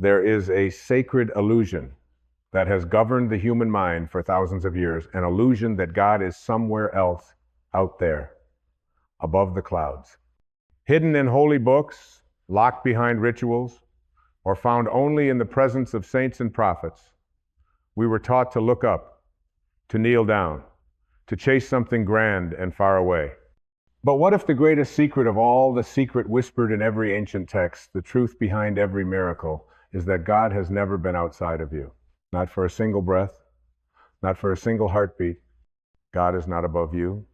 There is a sacred illusion that has governed the human mind for thousands of years, an illusion that God is somewhere else out there, above the clouds, hidden in holy books, locked behind rituals, or found only in the presence of saints and prophets. We were taught to look up, to kneel down, to chase something grand and far away. But what if the greatest secret of all, the secret whispered in every ancient text, the truth behind every miracle, is that God has never been outside of you? Not for a single breath, not for a single heartbeat. God is not above you.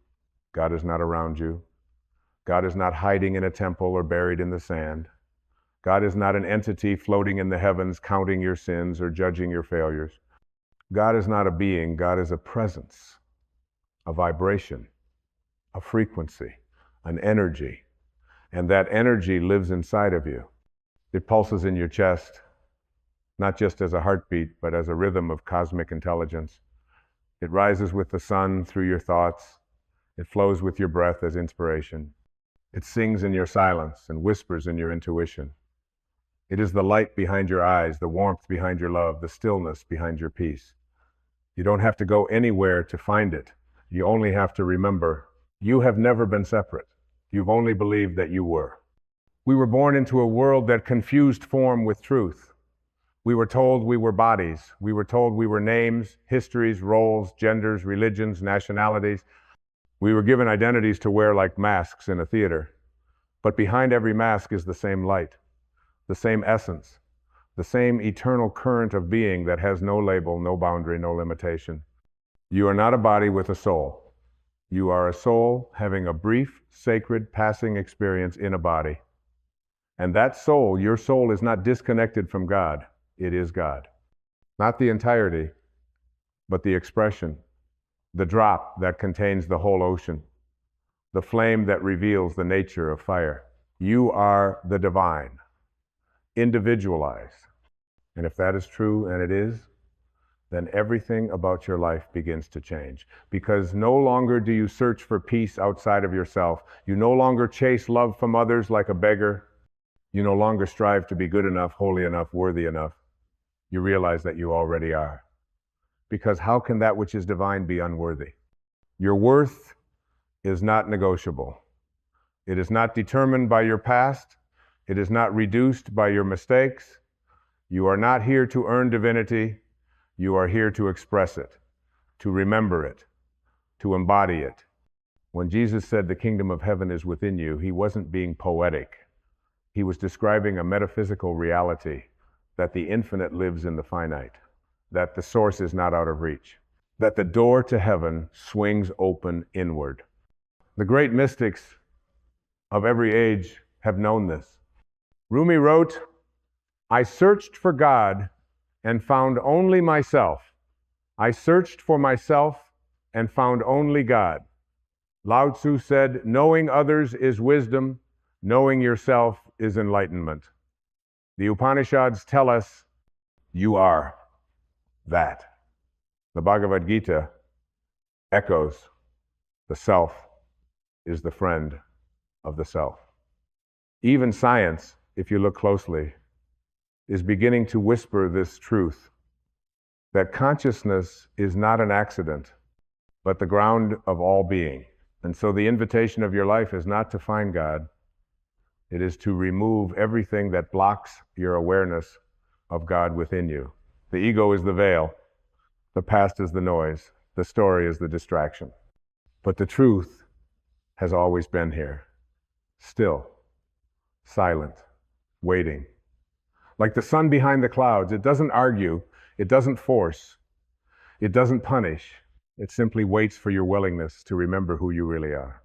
God is not around you. God is not hiding in a temple or buried in the sand. God is not an entity floating in the heavens, counting your sins or judging your failures. God is not a being. God is a presence, a vibration, a frequency, an energy. And that energy lives inside of you. It pulses in your chest, not just as a heartbeat, but as a rhythm of cosmic intelligence. It rises with the sun through your thoughts. It flows with your breath as inspiration. It sings in your silence and whispers in your intuition. It is the light behind your eyes, the warmth behind your love, the stillness behind your peace. You don't have to go anywhere to find it. You only have to remember, you have never been separate. You've only believed that you were. We were born into a world that confused form with truth. We were told we were bodies. We were told we were names, histories, roles, genders, religions, nationalities. We were given identities to wear like masks in a theater. But behind every mask is the same light, the same essence, the same eternal current of being that has no label, no boundary, no limitation. You are not a body with a soul. You are a soul having a brief, sacred, passing experience in a body. And that soul, your soul, is not disconnected from God. It is God. Not the entirety, but the expression, the drop that contains the whole ocean, the flame that reveals the nature of fire. You are the divine, individualized. And if that is true, and it is, then everything about your life begins to change. Because no longer do you search for peace outside of yourself. You no longer chase love from others like a beggar. You no longer strive to be good enough, holy enough, worthy enough. You realize that you already are. Because how can that which is divine be unworthy? Your worth is not negotiable. It is not determined by your past. It is not reduced by your mistakes. You are not here to earn divinity. You are here to express it, to remember it, to embody it. When Jesus said the kingdom of heaven is within you, he wasn't being poetic. He was describing a metaphysical reality, that the infinite lives in the finite, that the source is not out of reach, that the door to heaven swings open inward. The great mystics of every age have known this. Rumi wrote, "I searched for God and found only myself. I searched for myself and found only God." Lao Tzu said, "Knowing others is wisdom, knowing yourself is enlightenment." The Upanishads tell us, you are that. The Bhagavad Gita echoes, the self is the friend of the self. Even science, if you look closely, is beginning to whisper this truth, that consciousness is not an accident, but the ground of all being. And so the invitation of your life is not to find God. It is to remove everything that blocks your awareness of God within you. The ego is the veil. The past is the noise. The story is the distraction. But the truth has always been here, still, silent, waiting. Like the sun behind the clouds, it doesn't argue, it doesn't force, it doesn't punish. It simply waits for your willingness to remember who you really are.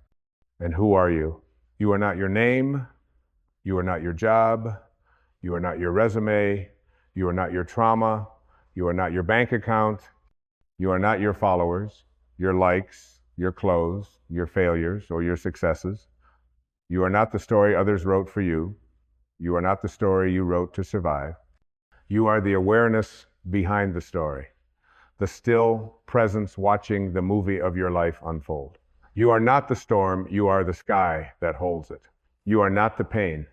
And who are you? You are not your name. You are not your job. You are not your resume. You are not your trauma. You are not your bank account. You are not your followers, your likes, your clothes, your failures, or your successes. You are not the story others wrote for you. You are not the story you wrote to survive. You are the awareness behind the story, the still presence watching the movie of your life unfold. You are not the storm. You are the sky that holds it. You are not the pain.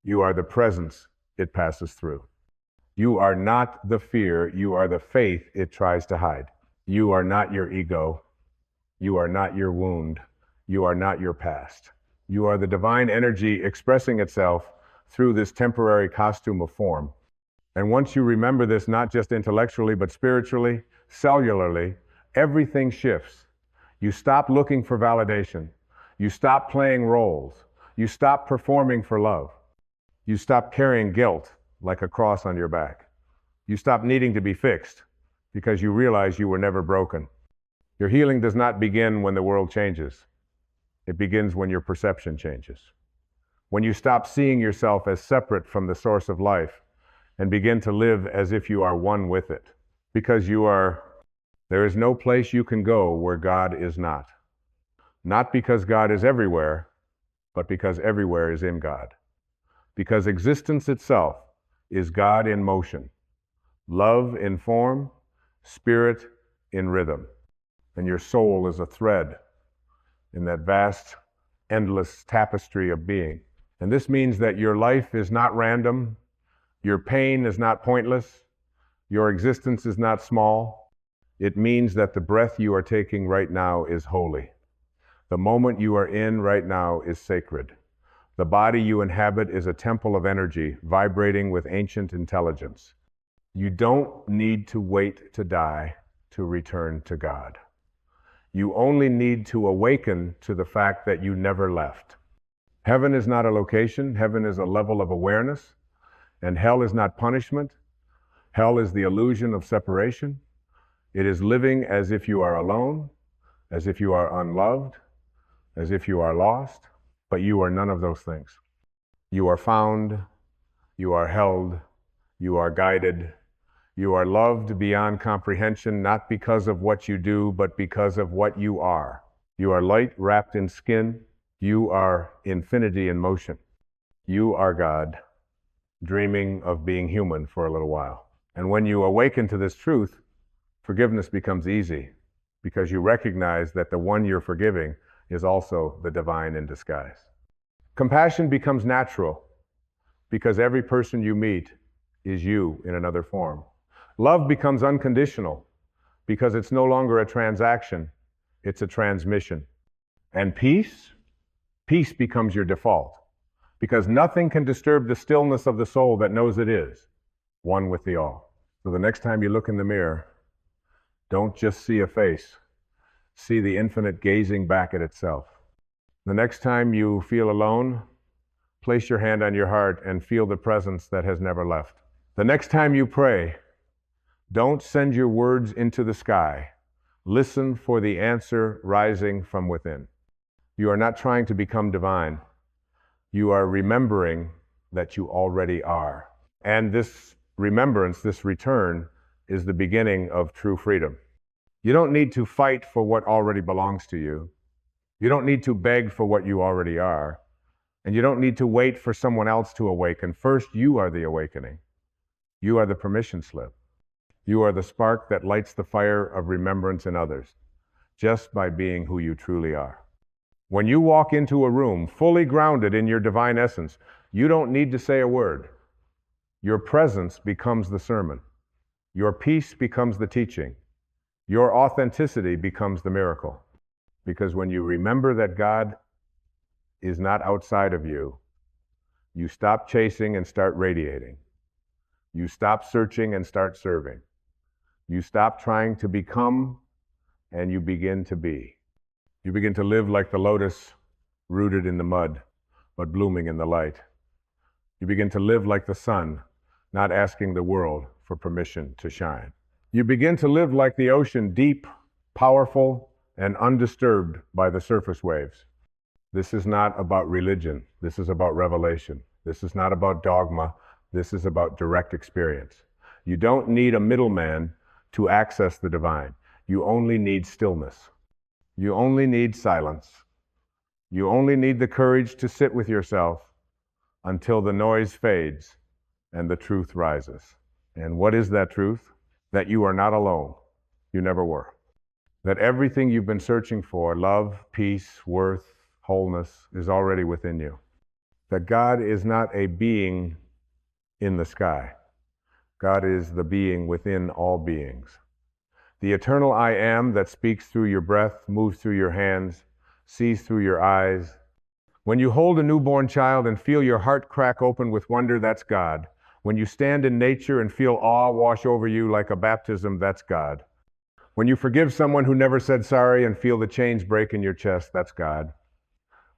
You are the presence it passes through. You are not the fear, you are the faith it tries to hide. You are not your ego. You are not your wound. You are not your past. You are the divine energy expressing itself through this temporary costume of form. And once you remember this, not just intellectually, but spiritually, cellularly, everything shifts. You stop looking for validation. You stop playing roles. You stop performing for love. You stop carrying guilt like a cross on your back. You stop needing to be fixed because you realize you were never broken. Your healing does not begin when the world changes. It begins when your perception changes. When you stop seeing yourself as separate from the source of life and begin to live as if you are one with it. Because there is no place you can go where God is not. Not because God is everywhere, but because everywhere is in God. Because existence itself is God in motion, love in form, spirit in rhythm. And your soul is a thread in that vast, endless tapestry of being. And this means that your life is not random, your pain is not pointless, your existence is not small. It means that the breath you are taking right now is holy. The moment you are in right now is sacred. The body you inhabit is a temple of energy, vibrating with ancient intelligence. You don't need to wait to die to return to God. You only need to awaken to the fact that you never left. Heaven is not a location, heaven is a level of awareness, and hell is not punishment. Hell is the illusion of separation. It is living as if you are alone, as if you are unloved, as if you are lost, but you are none of those things. You are found, you are held, you are guided, you are loved beyond comprehension, not because of what you do, but because of what you are. You are light wrapped in skin. You are infinity in motion. You are God, dreaming of being human for a little while. And when you awaken to this truth, forgiveness becomes easy because you recognize that the one you're forgiving is also the divine in disguise. Compassion becomes natural because every person you meet is you in another form. Love becomes unconditional because it's no longer a transaction, it's a transmission. And peace becomes your default because nothing can disturb the stillness of the soul that knows it is one with the all. So the next time you look in the mirror, don't just see a face, see the infinite gazing back at itself. The next time you feel alone, place your hand on your heart and feel the presence that has never left. The next time you pray, don't send your words into the sky. Listen for the answer rising from within. You are not trying to become divine. You are remembering that you already are. And this remembrance, this return, is the beginning of true freedom. You don't need to fight for what already belongs to you. You don't need to beg for what you already are. And you don't need to wait for someone else to awaken. First, you are the awakening. You are the permission slip. You are the spark that lights the fire of remembrance in others, just by being who you truly are. When you walk into a room fully grounded in your divine essence, you don't need to say a word. Your presence becomes the sermon. Your peace becomes the teaching. Your authenticity becomes the miracle. Because when you remember that God is not outside of you, you stop chasing and start radiating. You stop searching and start serving. You stop trying to become and you begin to be. You begin to live like the lotus rooted in the mud, but blooming in the light. You begin to live like the sun, not asking the world for permission to shine. You begin to live like the ocean, deep, powerful, and undisturbed by the surface waves. This is not about religion. This is about revelation. This is not about dogma. This is about direct experience. You don't need a middleman to access the divine. You only need stillness. You only need silence. You only need the courage to sit with yourself until the noise fades and the truth rises. And what is that truth? That you are not alone. You never were. That everything you've been searching for, love, peace, worth, wholeness, is already within you. That God is not a being in the sky. God is the being within all beings. The eternal I am that speaks through your breath, moves through your hands, sees through your eyes. When you hold a newborn child and feel your heart crack open with wonder, that's God. When you stand in nature and feel awe wash over you like a baptism, that's God. When you forgive someone who never said sorry and feel the chains break in your chest, that's God.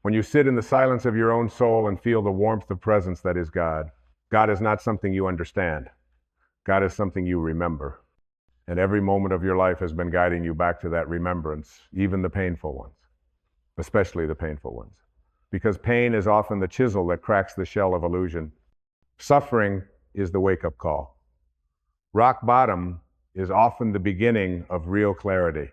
When you sit in the silence of your own soul and feel the warmth of presence, that is God. God is not something you understand. God is something you remember. And every moment of your life has been guiding you back to that remembrance, even the painful ones, especially the painful ones. Because pain is often the chisel that cracks the shell of illusion. Suffering is the wake-up call. Rock bottom is often the beginning of real clarity.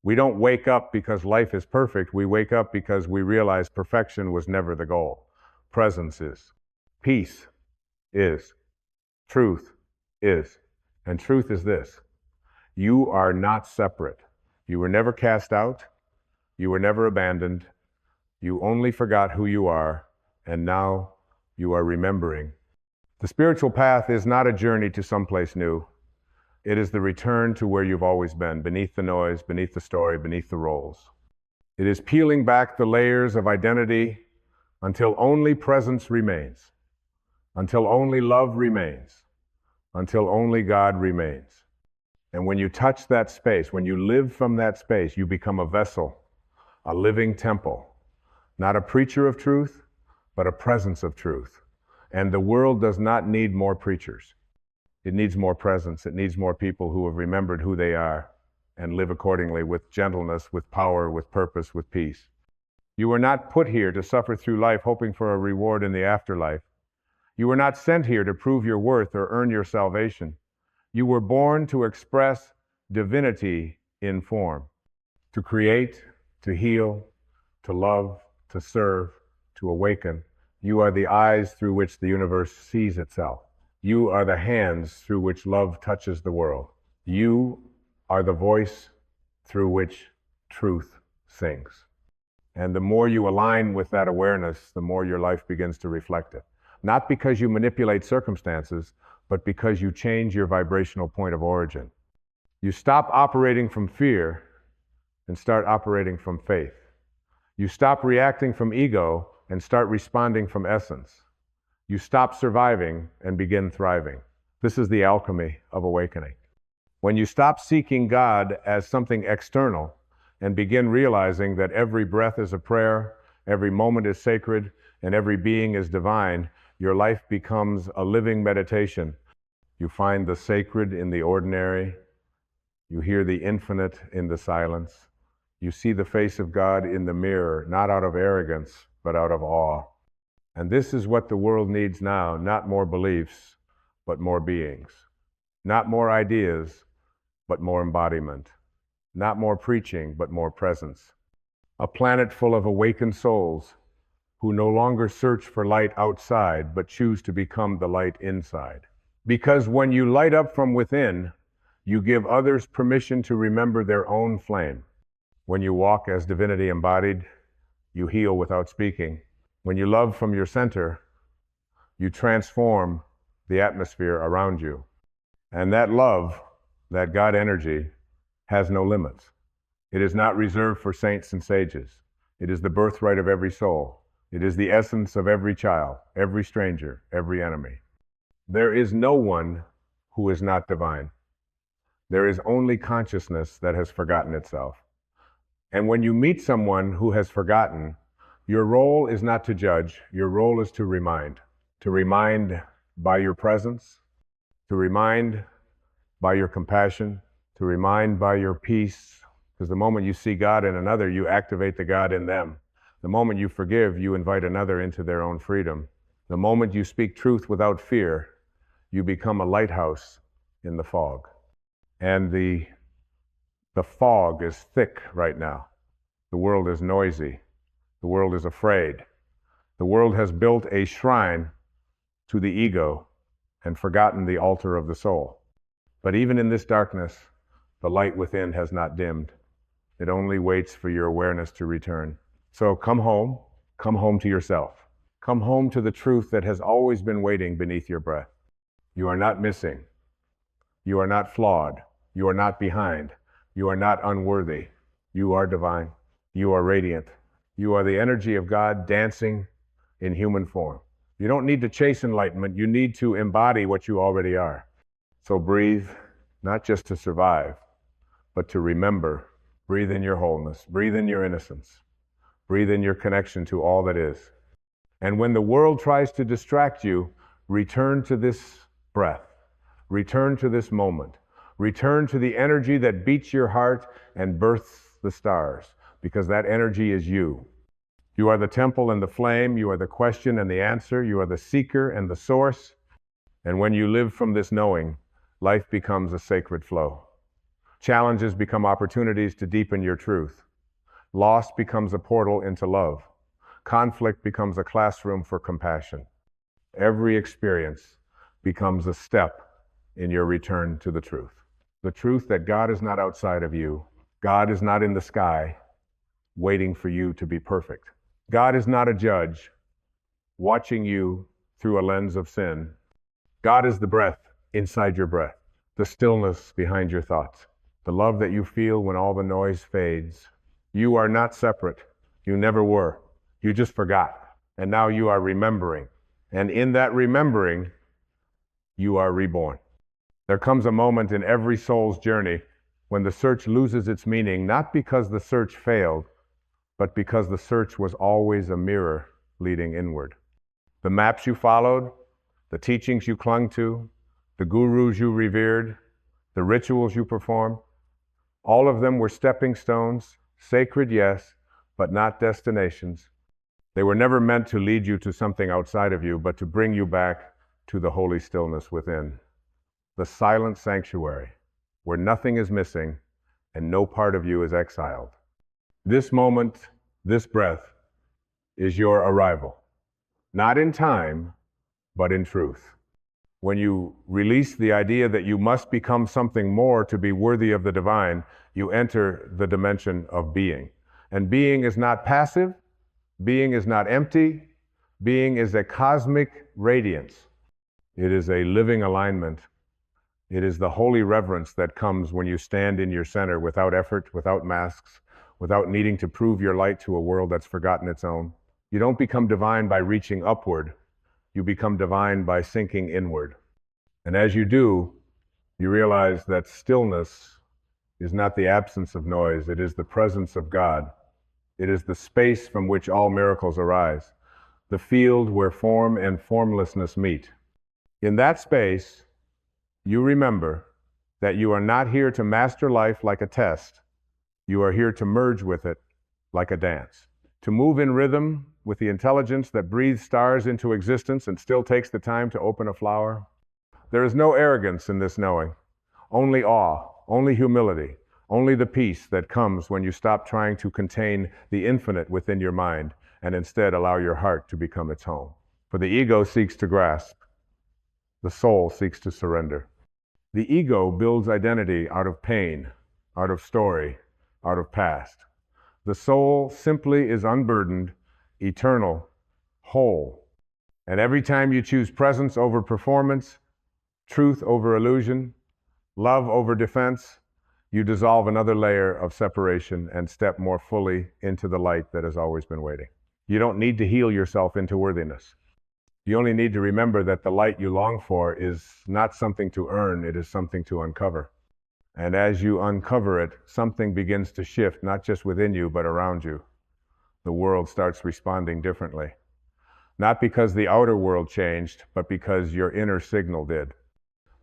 We don't wake up because life is perfect. We wake up because we realize perfection was never the goal. Presence is. Peace is. Truth is. And truth is this: you are not separate. You were never cast out. You were never abandoned. You only forgot who you are, and now you are remembering. The spiritual path is not a journey to someplace new. It is the return to where you've always been, beneath the noise, beneath the story, beneath the roles. It is peeling back the layers of identity until only presence remains, until only love remains, until only God remains. And when you touch that space, when you live from that space, you become a vessel, a living temple, not a preacher of truth, but a presence of truth. And the world does not need more preachers. It needs more presence. It needs more people who have remembered who they are and live accordingly with gentleness, with power, with purpose, with peace. You were not put here to suffer through life hoping for a reward in the afterlife. You were not sent here to prove your worth or earn your salvation. You were born to express divinity in form, to create, to heal, to love, to serve, to awaken. You are the eyes through which the universe sees itself. You are the hands through which love touches the world. You are the voice through which truth sings. And the more you align with that awareness, the more your life begins to reflect it. Not because you manipulate circumstances, but because you change your vibrational point of origin. You stop operating from fear and start operating from faith. You stop reacting from ego and start responding from essence. You stop surviving and begin thriving. This is the alchemy of awakening. When you stop seeking God as something external and begin realizing that every breath is a prayer, every moment is sacred, and every being is divine, your life becomes a living meditation. You find the sacred in the ordinary. You hear the infinite in the silence. You see the face of God in the mirror, not out of arrogance, but out of awe. And this is what the world needs now, not more beliefs, but more beings. Not more ideas, but more embodiment. Not more preaching, but more presence. A planet full of awakened souls who no longer search for light outside, but choose to become the light inside. Because when you light up from within, you give others permission to remember their own flame. When you walk as divinity embodied, you heal without speaking. When you love from your center, you transform the atmosphere around you. And that love, that God energy, has no limits. It is not reserved for saints and sages. It is the birthright of every soul. It is the essence of every child, every stranger, every enemy. There is no one who is not divine. There is only consciousness that has forgotten itself. And when you meet someone who has forgotten, your role is not to judge. Your role is to remind. To remind by your presence, to remind by your compassion, to remind by your peace. Because the moment you see God in another, you activate the God in them. The moment you forgive, you invite another into their own freedom. The moment you speak truth without fear, you become a lighthouse in the fog. And the fog is thick right now. The world is noisy. The world is afraid. The world has built a shrine to the ego and forgotten the altar of the soul. But even in this darkness, the light within has not dimmed. It only waits for your awareness to return. So come home to yourself. Come home to the truth that has always been waiting beneath your breath. You are not missing. You are not flawed. You are not behind. You are not unworthy. You are divine. You are radiant. You are the energy of God dancing in human form. You don't need to chase enlightenment. You need to embody what you already are. So breathe, not just to survive, but to remember. Breathe in your wholeness. Breathe in your innocence. Breathe in your connection to all that is. And when the world tries to distract you, return to this breath. Return to this moment. Return to the energy that beats your heart and births the stars, because that energy is you. You are the temple and the flame. You are the question and the answer. You are the seeker and the source. And when you live from this knowing, life becomes a sacred flow. Challenges become opportunities to deepen your truth. Loss becomes a portal into love. Conflict becomes a classroom for compassion. Every experience becomes a step in your return to the truth. The truth that God is not outside of you. God is not in the sky waiting for you to be perfect. God is not a judge watching you through a lens of sin. God is the breath inside your breath, the stillness behind your thoughts, the love that you feel when all the noise fades. You are not separate. You never were. You just forgot. And now you are remembering. And in that remembering, you are reborn. There comes a moment in every soul's journey when the search loses its meaning, not because the search failed, but because the search was always a mirror leading inward. The maps you followed, the teachings you clung to, the gurus you revered, the rituals you performed, all of them were stepping stones, sacred, yes, but not destinations. They were never meant to lead you to something outside of you, but to bring you back to the holy stillness within. The silent sanctuary, where nothing is missing and no part of you is exiled. This moment, this breath, is your arrival. Not in time, but in truth. When you release the idea that you must become something more to be worthy of the divine, you enter the dimension of being. And being is not passive, being is not empty, being is a cosmic radiance. It is a living alignment. It is the holy reverence that comes when you stand in your center without effort, without masks, without needing to prove your light to a world that's forgotten its own. You don't become divine by reaching upward. You become divine by sinking inward. And as you do, you realize that stillness is not the absence of noise. It is the presence of God. It is the space from which all miracles arise, the field where form and formlessness meet. In that space, you remember that you are not here to master life like a test. You are here to merge with it like a dance, to move in rhythm with the intelligence that breathes stars into existence and still takes the time to open a flower. There is no arrogance in this knowing, only awe, only humility, only the peace that comes when you stop trying to contain the infinite within your mind and instead allow your heart to become its home. For the ego seeks to grasp, the soul seeks to surrender. The ego builds identity out of pain, out of story, out of past. The soul simply is unburdened, eternal, whole. And every time you choose presence over performance, truth over illusion, love over defense, you dissolve another layer of separation and step more fully into the light that has always been waiting. You don't need to heal yourself into worthiness. You only need to remember that the light you long for is not something to earn, it is something to uncover. And as you uncover it, something begins to shift, not just within you, but around you. The world starts responding differently. Not because the outer world changed, but because your inner signal did.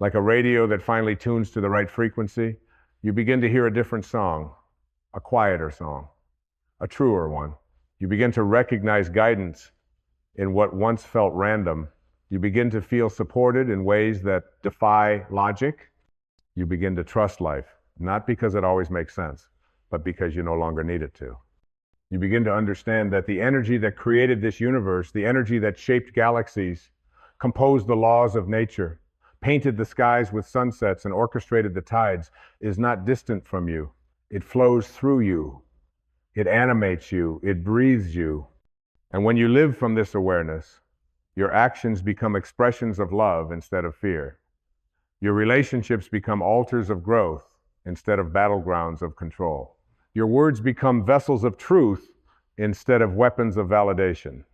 Like a radio that finally tunes to the right frequency, you begin to hear a different song, a quieter song, a truer one. You begin to recognize guidance in what once felt random. You begin to feel supported in ways that defy logic. You begin to trust life, not because it always makes sense, but because you no longer need it to. You begin to understand that the energy that created this universe, the energy that shaped galaxies, composed the laws of nature, painted the skies with sunsets and orchestrated the tides, is not distant from you. It flows through you. It animates you. It breathes you. And when you live from this awareness, your actions become expressions of love instead of fear. Your relationships become altars of growth instead of battlegrounds of control. Your words become vessels of truth instead of weapons of validation.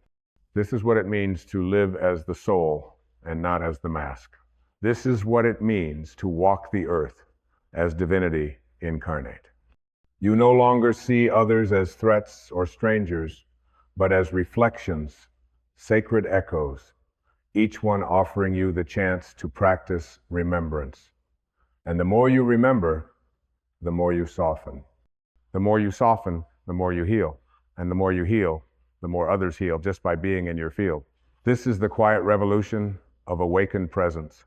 This is what it means to live as the soul and not as the mask. This is what it means to walk the earth as divinity incarnate. You no longer see others as threats or strangers, but as reflections, sacred echoes, each one offering you the chance to practice remembrance. And the more you remember, the more you soften. The more you soften, the more you heal. And the more you heal, the more others heal just by being in your field. This is the quiet revolution of awakened presence.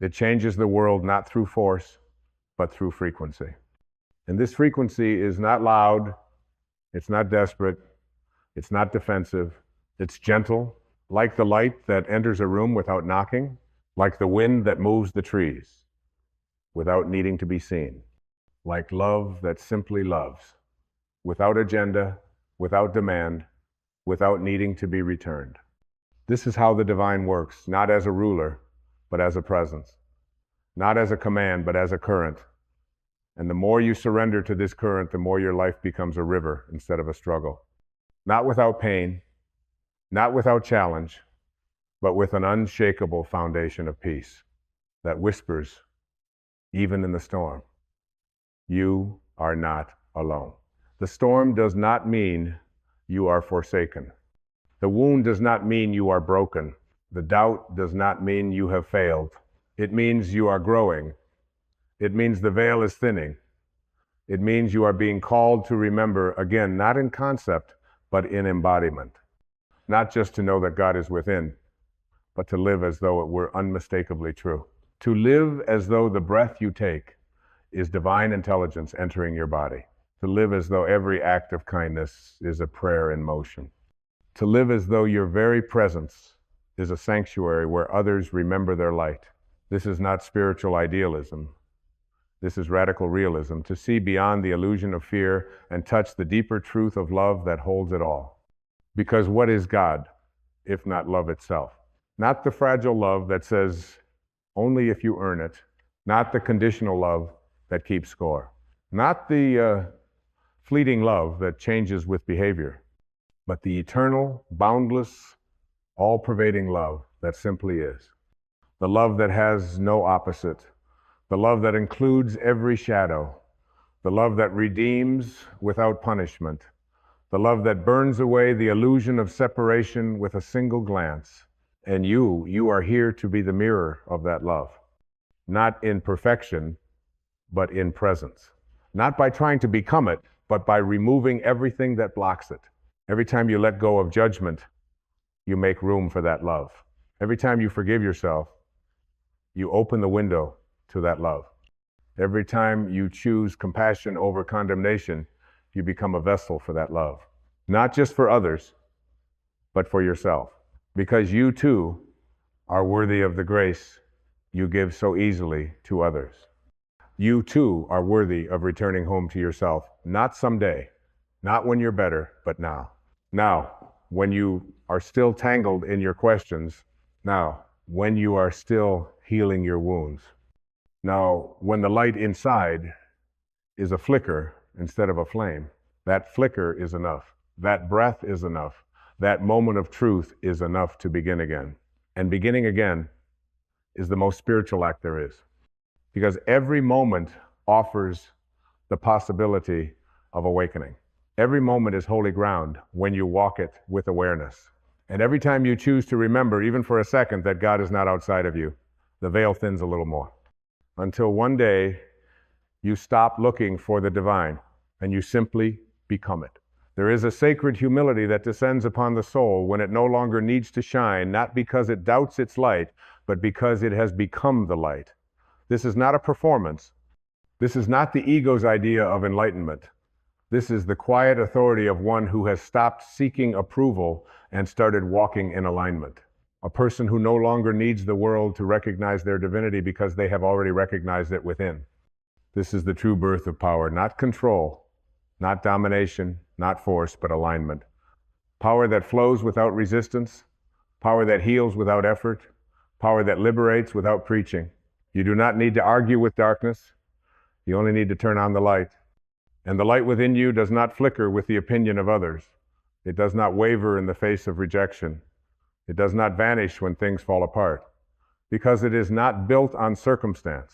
It changes the world not through force, but through frequency. And this frequency is not loud, it's not desperate, it's not defensive, it's gentle, like the light that enters a room without knocking, like the wind that moves the trees without needing to be seen, like love that simply loves, without agenda, without demand, without needing to be returned. This is how the divine works, not as a ruler, but as a presence, not as a command, but as a current. And the more you surrender to this current, the more your life becomes a river instead of a struggle. Not without pain, not without challenge, but with an unshakable foundation of peace that whispers, even in the storm, you are not alone. The storm does not mean you are forsaken. The wound does not mean you are broken. The doubt does not mean you have failed. It means you are growing. It means the veil is thinning. It means you are being called to remember, again, not in concept, but in embodiment. Not just to know that God is within, but to live as though it were unmistakably true. To live as though the breath you take is divine intelligence entering your body. To live as though every act of kindness is a prayer in motion. To live as though your very presence is a sanctuary where others remember their light. This is not spiritual idealism. This is radical realism, to see beyond the illusion of fear and touch the deeper truth of love that holds it all. Because what is God, if not love itself? Not the fragile love that says, only if you earn it. Not the conditional love that keeps score. Not the fleeting love that changes with behavior, but the eternal, boundless, all-pervading love that simply is. The love that has no opposite. The love that includes every shadow. The love that redeems without punishment. The love that burns away the illusion of separation with a single glance. And you are here to be the mirror of that love. Not in perfection, but in presence. Not by trying to become it, but by removing everything that blocks it. Every time you let go of judgment, you make room for that love. Every time you forgive yourself, you open the window to that love. Every time you choose compassion over condemnation, you become a vessel for that love. Not just for others, but for yourself. Because you too are worthy of the grace you give so easily to others. You too are worthy of returning home to yourself, not someday, not when you're better, but now. Now, when you are still tangled in your questions. Now, when you are still healing your wounds. Now, when the light inside is a flicker instead of a flame, that flicker is enough. That breath is enough. That moment of truth is enough to begin again. And beginning again is the most spiritual act there is. Because every moment offers the possibility of awakening. Every moment is holy ground when you walk it with awareness. And every time you choose to remember, even for a second, that God is not outside of you, the veil thins a little more. Until one day, you stop looking for the divine and you simply become it. There is a sacred humility that descends upon the soul when it no longer needs to shine, not because it doubts its light, but because it has become the light. This is not a performance. This is not the ego's idea of enlightenment. This is the quiet authority of one who has stopped seeking approval and started walking in alignment. A person who no longer needs the world to recognize their divinity because they have already recognized it within. This is the true birth of power, not control, not domination, not force, but alignment. Power that flows without resistance, power that heals without effort, power that liberates without preaching, You do not need to argue with darkness. You only need to turn on the light. And the light within you does not flicker with the opinion of others. It does not waver in the face of rejection. It does not vanish when things fall apart, because it is not built on circumstance.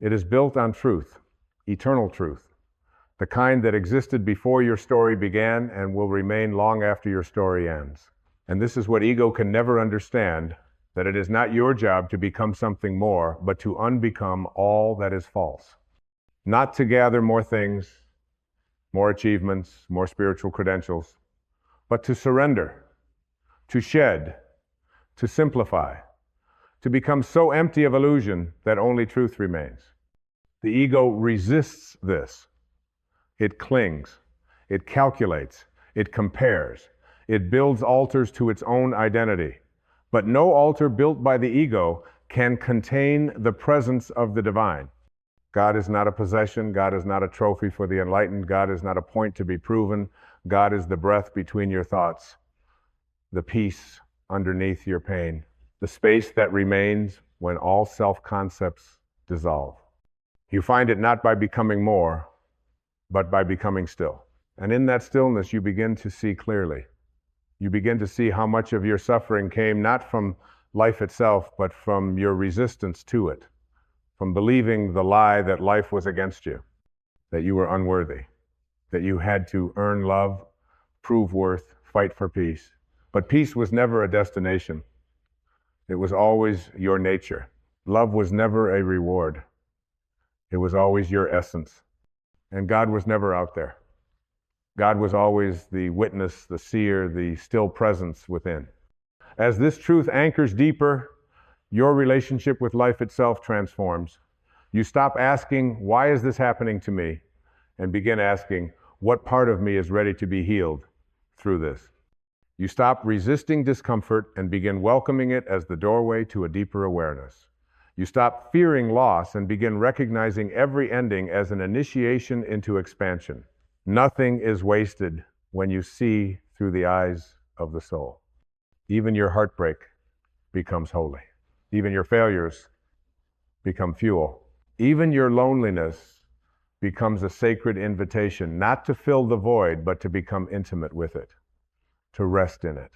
It is built on truth, eternal truth, the kind that existed before your story began and will remain long after your story ends. And this is what ego can never understand, that it is not your job to become something more, but to unbecome all that is false. Not to gather more things, more achievements, more spiritual credentials, but to surrender, to shed, to simplify, to become so empty of illusion that only truth remains. The ego resists this. It clings, it calculates, it compares, it builds altars to its own identity. But no altar built by the ego can contain the presence of the divine. God is not a possession. God is not a trophy for the enlightened. God is not a point to be proven. God is the breath between your thoughts, the peace underneath your pain, the space that remains when all self-concepts dissolve. You find it not by becoming more, but by becoming still. And in that stillness, you begin to see clearly. You begin to see how much of your suffering came not from life itself, but from your resistance to it, from believing the lie that life was against you, that you were unworthy, that you had to earn love, prove worth, fight for peace. But peace was never a destination. It was always your nature. Love was never a reward. It was always your essence. And God was never out there. God was always the witness, the seer, the still presence within. As this truth anchors deeper, your relationship with life itself transforms. You stop asking, why is this happening to me? And begin asking, what part of me is ready to be healed through this? You stop resisting discomfort and begin welcoming it as the doorway to a deeper awareness. You stop fearing loss and begin recognizing every ending as an initiation into expansion. Nothing is wasted when you see through the eyes of the soul. Even your heartbreak becomes holy. Even your failures become fuel. Even your loneliness becomes a sacred invitation, not to fill the void, but to become intimate with it, to rest in it,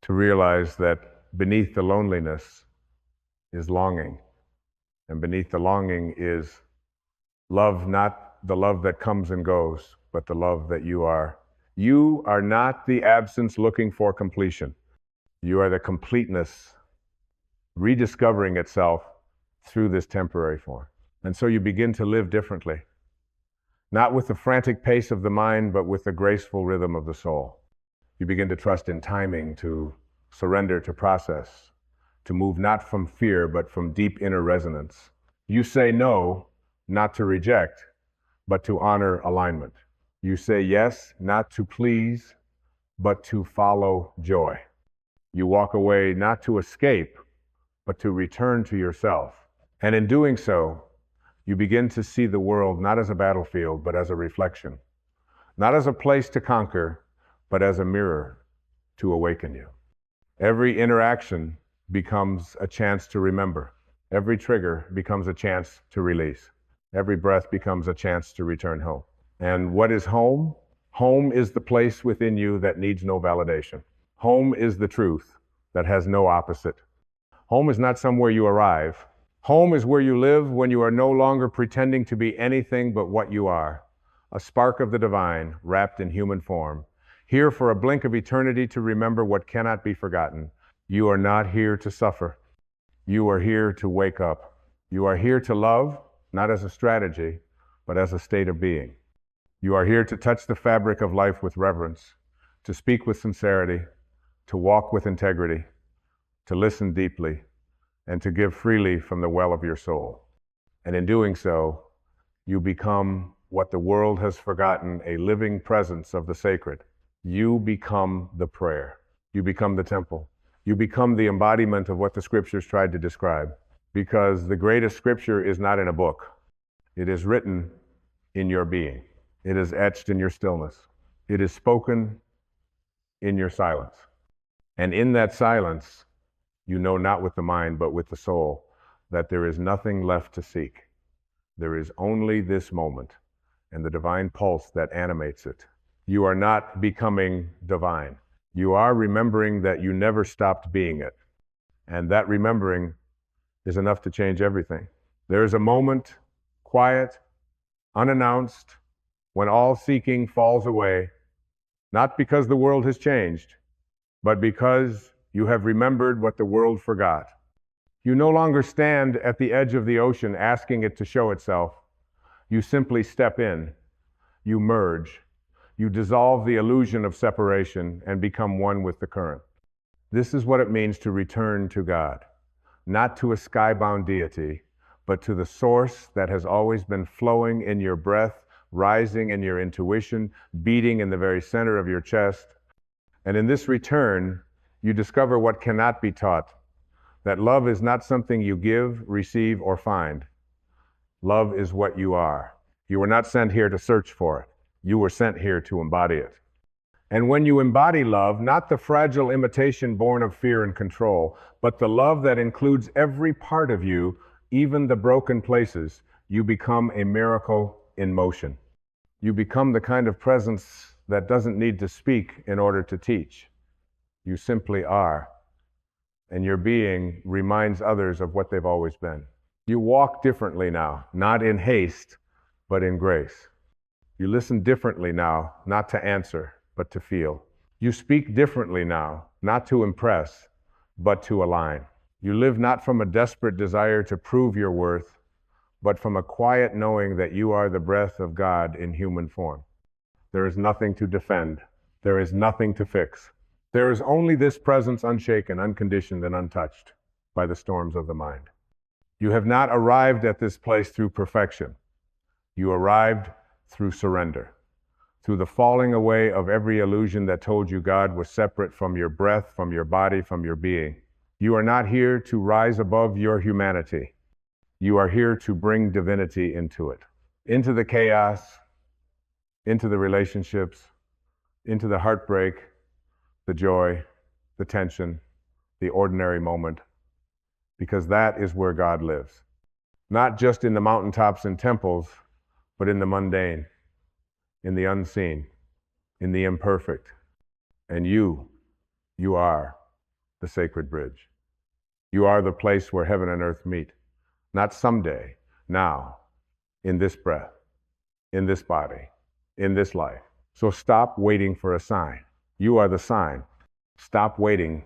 to realize that beneath the loneliness is longing, and beneath the longing is love, not the love that comes and goes, but the love that you are. You are not the absence looking for completion. You are the completeness rediscovering itself through this temporary form. And so you begin to live differently, not with the frantic pace of the mind, but with the graceful rhythm of the soul. You begin to trust in timing, to surrender to process, to move not from fear, but from deep inner resonance. You say no, not to reject, but to honor alignment. You say yes, not to please, but to follow joy. You walk away not to escape, but to return to yourself. And in doing so, you begin to see the world not as a battlefield, but as a reflection. Not as a place to conquer, but as a mirror to awaken you. Every interaction becomes a chance to remember. Every trigger becomes a chance to release. Every breath becomes a chance to return home. And what is home? Home is the place within you that needs no validation. Home is the truth that has no opposite. Home is not somewhere you arrive. Home is where you live when you are no longer pretending to be anything but what you are, a spark of the divine wrapped in human form, here for a blink of eternity to remember what cannot be forgotten. You are not here to suffer. You are here to wake up. You are here to love, not as a strategy, but as a state of being. You are here to touch the fabric of life with reverence, to speak with sincerity, to walk with integrity, to listen deeply, and to give freely from the well of your soul. And in doing so, you become what the world has forgotten, a living presence of the sacred. You become the prayer. You become the temple. You become the embodiment of what the scriptures tried to describe. Because the greatest scripture is not in a book. It is written in your being. It is etched in your stillness. It is spoken in your silence. And in that silence, you know not with the mind, but with the soul, that there is nothing left to seek. There is only this moment and the divine pulse that animates it. You are not becoming divine. You are remembering that you never stopped being it. And that remembering is enough to change everything. There is a moment, quiet, unannounced, when all seeking falls away, not because the world has changed, but because you have remembered what the world forgot. You no longer stand at the edge of the ocean asking it to show itself. You simply step in, you merge, you dissolve the illusion of separation and become one with the current. This is what it means to return to God, not to a skybound deity, but to the source that has always been flowing in your breath, rising in your intuition, beating in the very center of your chest. And in this return, you discover what cannot be taught, that love is not something you give, receive, or find. Love is what you are. You were not sent here to search for it. You were sent here to embody it. And when you embody love, not the fragile imitation born of fear and control, but the love that includes every part of you, even the broken places, you become a miracle in motion. You become the kind of presence that doesn't need to speak in order to teach. You simply are. And your being reminds others of what they've always been. You walk differently now, not in haste, but in grace. You listen differently now, not to answer, but to feel. You speak differently now, not to impress, but to align. You live not from a desperate desire to prove your worth, but from a quiet knowing that you are the breath of God in human form. There is nothing to defend. There is nothing to fix. There is only this presence unshaken, unconditioned, and untouched by the storms of the mind. You have not arrived at this place through perfection. You arrived through surrender, through the falling away of every illusion that told you God was separate from your breath, from your body, from your being. You are not here to rise above your humanity. You are here to bring divinity into it, into the chaos, into the relationships, into the heartbreak, the joy, the tension, the ordinary moment, because that is where God lives. Not just in the mountaintops and temples, but in the mundane, in the unseen, in the imperfect. And you are the sacred bridge. You are the place where heaven and earth meet. Not someday, now, in this breath, in this body, in this life. So stop waiting for a sign. You are the sign. Stop waiting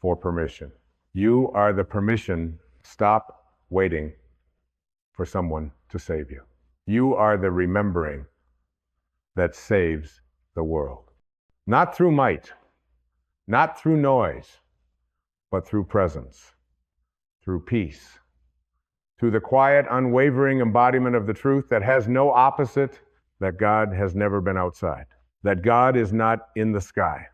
for permission. You are the permission. Stop waiting for someone to save you. You are the remembering that saves the world. Not through might, not through noise, but through presence, through peace, through the quiet, unwavering embodiment of the truth that has no opposite, that God has never been outside, that God is not in the sky,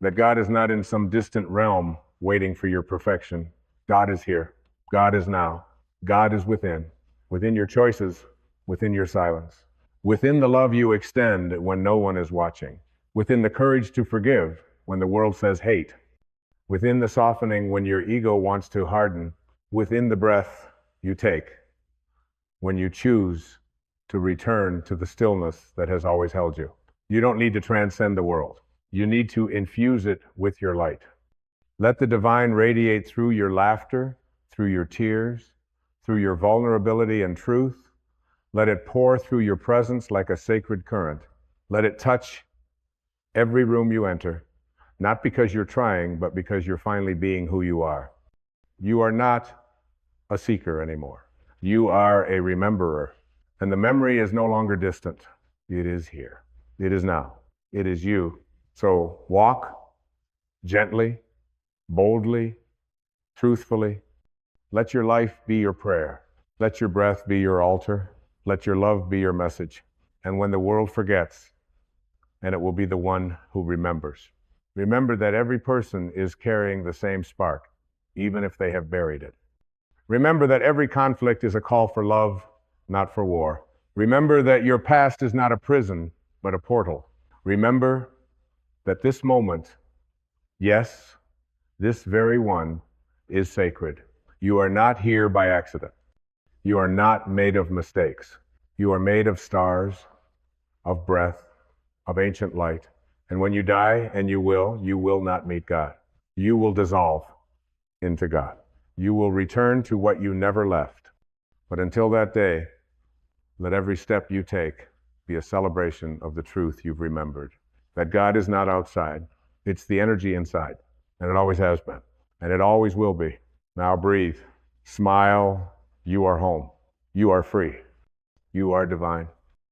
that God is not in some distant realm waiting for your perfection. God is here. God is now. God is within your choices, within your silence, within the love you extend when no one is watching, within the courage to forgive when the world says hate, within the softening when your ego wants to harden, within the breath you take when you choose to return to the stillness that has always held you. You don't need to transcend the world. You need to infuse it with your light. Let the divine radiate through your laughter, through your tears, through your vulnerability and truth. Let it pour through your presence like a sacred current. Let it touch every room you enter, not because you're trying, but because you're finally being who you are. You are not a seeker anymore. You are a rememberer. And the memory is no longer distant. It is here. It is now. It is you. So walk gently, boldly, truthfully. Let your life be your prayer. Let your breath be your altar. Let your love be your message. And when the world forgets, and it will be the one who remembers. Remember that every person is carrying the same spark, even if they have buried it. Remember that every conflict is a call for love, not for war. Remember that your past is not a prison, but a portal. Remember that this moment, yes, this very one, is sacred. You are not here by accident. You are not made of mistakes. You are made of stars, of breath, of ancient light. And when you die, and you will not meet God. You will dissolve into God. You will return to what you never left. But until that day, let every step you take be a celebration of the truth you've remembered. That God is not outside. It's the energy inside. And it always has been. And it always will be. Now breathe. Smile. You are home. You are free. You are divine.